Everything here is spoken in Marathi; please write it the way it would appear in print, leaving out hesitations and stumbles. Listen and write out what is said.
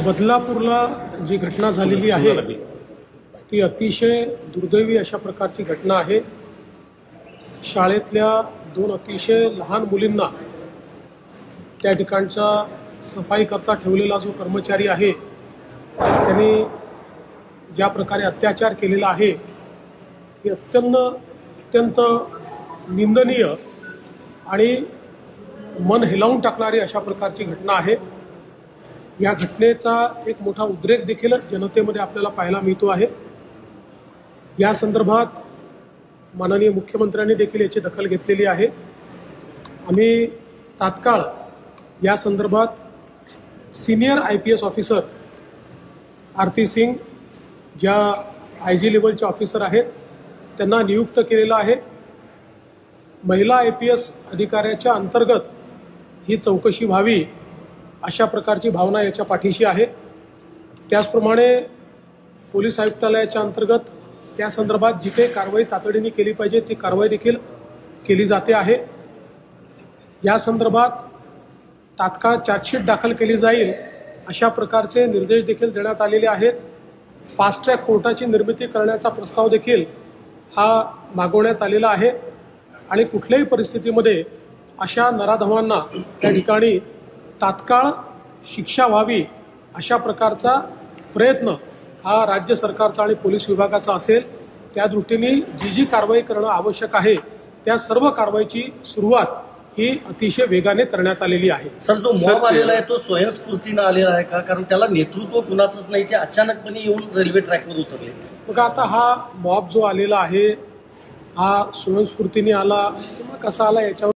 बदलापूरला जी घटना झालेली आहे ती अतिशय दुर्दैवी अशा प्रकारची घटना आहे। शाळेतल्या दोन अतिशय लहान मुलींना त्या ठिकाणचा सफाई करता ठेवलेला जो कर्मचारी आहे त्याने ज्या प्रकारे अत्याचार केलेला आहे हे अत्यंत निंदनीय आणि मन हिलावून टाकणारी अशा प्रकारची घटना आहे। या घटनेचा एक मोठा उद्रेक देखील जनतेमध्ये आपल्याला पाहायला मिळतो आहे। या संदर्भात माननीय मुख्यमंत्र्यांनी देखील याची दखल घेतलेली आहे। आम्ही तात्काळ या संदर्भात सीनियर IPS ऑफिसर आरती सिंग ज्या IG लेवलचे ऑफिसर आहेत त्यांना नियुक्त केलेला आहे। महिला IPS अधिकाऱ्याच्या अंतर्गत ही चौकशी व्हावी अशा प्रकारची भावना याच्या पाठीशी आहे। त्याचप्रमाणे पोलीस आयुक्तालयाच्या अंतर्गत त्या संदर्भात जी काही कारवाई तातडीने केली पाहिजे ती कारवाई देखील केली जाते आहे। या संदर्भात तात्काळ चार्जशीट दाखल केली जाईल अशा प्रकारचे निर्देश देखील देण्यात आलेले आहेत। फास्ट ट्रॅक कोर्टाची निर्मिती करण्याचा प्रस्ताव देखील हा मागवण्यात आलेला आहे आणि कुठल्याही परिस्थितीमध्ये अशा नराधमांना त्या ठिकाणी तात्काळ शिक्षा व्हावी अशा प्रकारचा प्रयत्न हा राज्य सरकारचा आणि पोलीस विभागाचा असेल। त्या दृष्टीने जी कारवाई करणं आवश्यक आहे त्या सर्व कारवाईची सुरुवात ही अतिशय वेगाने करण्यात आलेली आहे। सर, जो मॉब आलेला आहे तो स्वयंस्फूर्तीने आलेला आहे का? कारण त्याला नेतृत्व कुणाचंच नाही, ते अचानकपणे येऊन रेल्वे ट्रॅकवर उतरले। बघा, आता हा मॉब जो आलेला आहे हा स्वयंस्फूर्तीने आला किंवा कसा आला याच्यावर